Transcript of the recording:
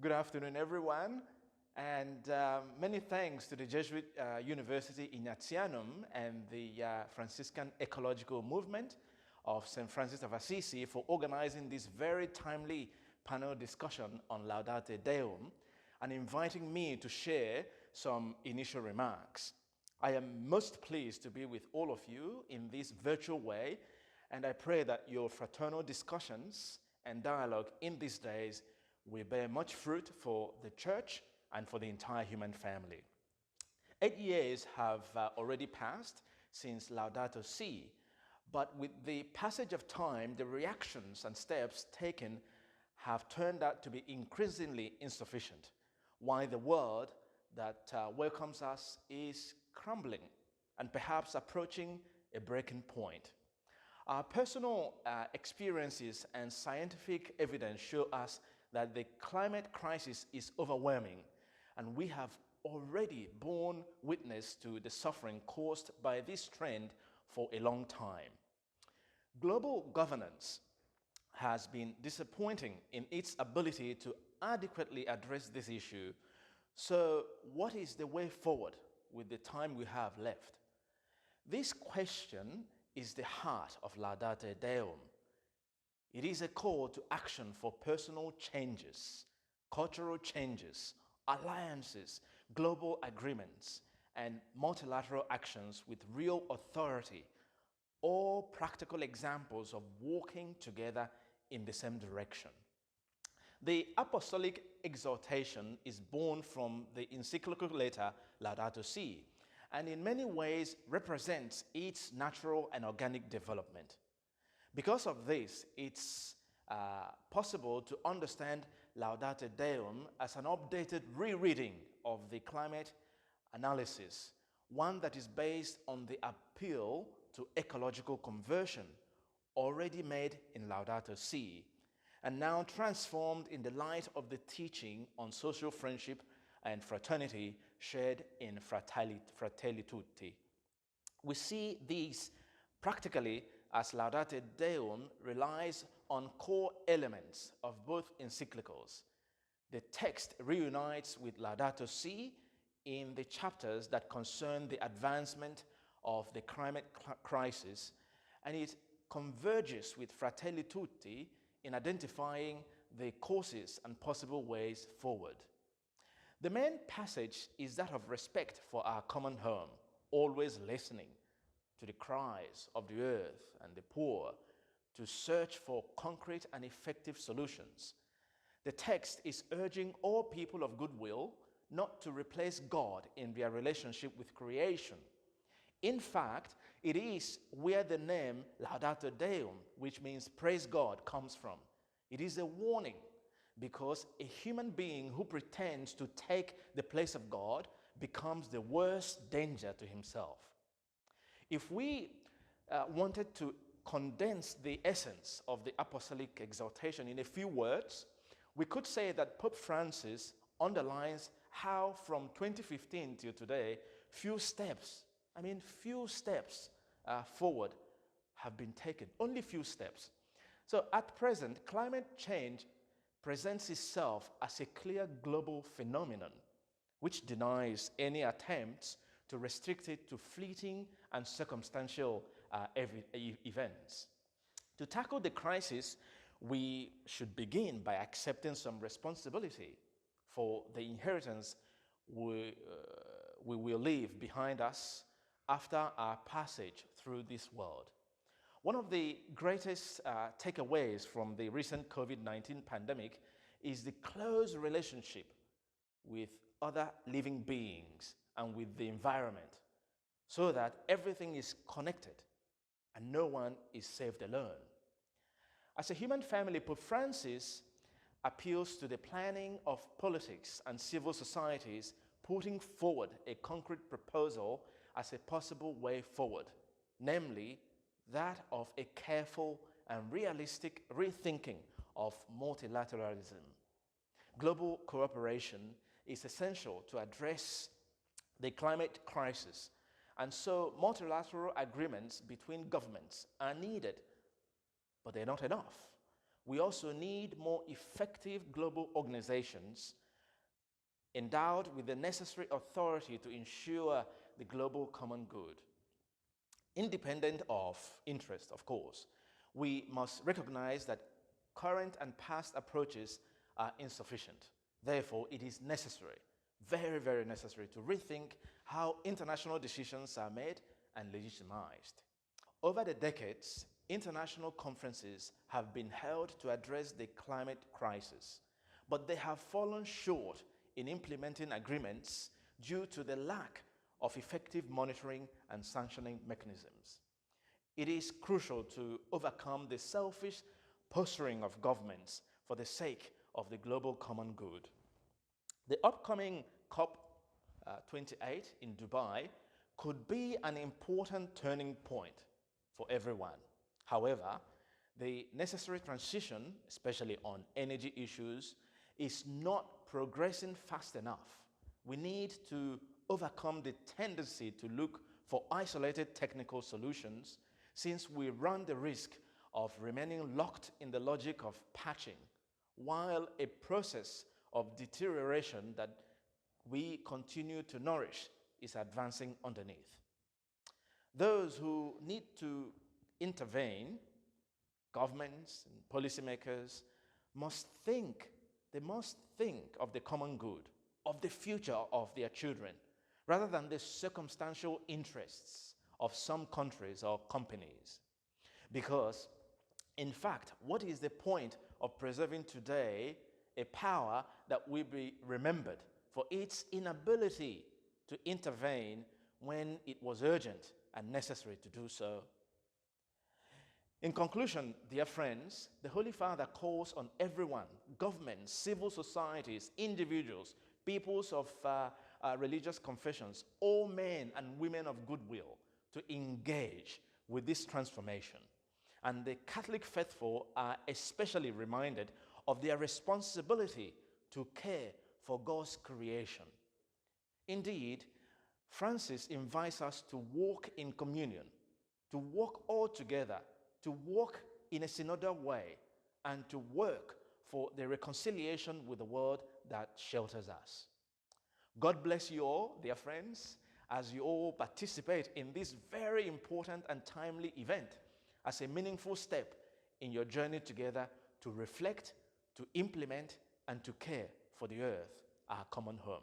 Good afternoon, everyone, and many thanks to the Jesuit University in Atianum and the Franciscan Ecological Movement of St. Francis of Assisi for organizing this very timely panel discussion on Laudate Deum and inviting me to share some initial remarks. I am most pleased to be with all of you in this virtual way, and I pray that your fraternal discussions and dialogue in these days will bear much fruit for the church and for the entire human family. 8 years have already passed since Laudato Si, but with the passage of time, the reactions and steps taken have turned out to be increasingly insufficient, while the world that welcomes us is crumbling and perhaps approaching a breaking point. Our personal experiences and scientific evidence show us that the climate crisis is overwhelming, and we have already borne witness to the suffering caused by this trend for a long time. Global governance has been disappointing in its ability to adequately address this issue. So what is the way forward with the time we have left? This question is the heart of Laudate Deum. It is a call to action for personal changes, cultural changes, alliances, global agreements, and multilateral actions with real authority, all practical examples of walking together in the same direction. The apostolic exhortation is born from the encyclical letter Laudato Si, and in many ways represents its natural and organic development. Because of this, it's possible to understand Laudate Deum as an updated rereading of the climate analysis, one that is based on the appeal to ecological conversion already made in Laudato Si, and now transformed in the light of the teaching on social friendship and fraternity shared in Fratelli Tutti. We see these practically as Laudate Deum relies on core elements of both encyclicals. The text reunites with Laudato Si in the chapters that concern the advancement of the climate crisis, and it converges with Fratelli Tutti in identifying the causes and possible ways forward. The main passage is that of respect for our common home, always listening to the cries of the earth and the poor, to search for concrete and effective solutions. The text is urging all people of goodwill not to replace God in their relationship with creation. In fact, it is where the name Laudate Deum, which means praise God, comes from. It is a warning, because a human being who pretends to take the place of God becomes the worst danger to himself. If we wanted to condense the essence of the apostolic exhortation in a few words, we could say that Pope Francis underlines how from 2015 till today, few steps forward have been taken, only few steps. So at present, climate change presents itself as a clear global phenomenon, which denies any attempts to restrict it to fleeting and circumstantial events. To tackle the crisis, we should begin by accepting some responsibility for the inheritance we will leave behind us after our passage through this world. One of the greatest takeaways from the recent COVID-19 pandemic is the close relationship with other living beings and with the environment, so that everything is connected and no one is saved alone. As a human family, Pope Francis appeals to the planning of politics and civil societies, putting forward a concrete proposal as a possible way forward, namely that of a careful and realistic rethinking of multilateralism. Global cooperation is essential to address the climate crisis, and so multilateral agreements between governments are needed, but they're not enough. we also need more effective global organizations endowed with the necessary authority to ensure the global common good. Independent of interest, of course, we must recognize that current and past approaches are insufficient. Therefore, it is necessary, very, very necessary, to rethink how international decisions are made and legitimized. Over the decades, international conferences have been held to address the climate crisis, but they have fallen short in implementing agreements due to the lack of effective monitoring and sanctioning mechanisms. It is crucial to overcome the selfish posturing of governments for the sake of the global common good. The upcoming COP28 in Dubai could be an important turning point for everyone. However, the necessary transition, especially on energy issues, is not progressing fast enough. We need to overcome the tendency to look for isolated technical solutions, since we run the risk of remaining locked in the logic of patching, while a process of deterioration that we continue to nourish is advancing underneath. Those who need to intervene, governments and policymakers, must think of the common good, of the future of their children, rather than the circumstantial interests of some countries or companies. Because, in fact, what is the point of preserving today a power that will be remembered for its inability to intervene when it was urgent and necessary to do so? In conclusion, dear friends, the Holy Father calls on everyone, governments, civil societies, individuals, peoples of religious confessions, all men and women of goodwill, to engage with this transformation. And the Catholic faithful are especially reminded of their responsibility to care for God's creation. Indeed, Francis invites us to walk in communion, to walk all together, to walk in a synodal way, and to work for the reconciliation with the world that shelters us. God bless you all, dear friends, as you all participate in this very important and timely event as a meaningful step in your journey together to reflect, to implement, and to care for the earth, our common home.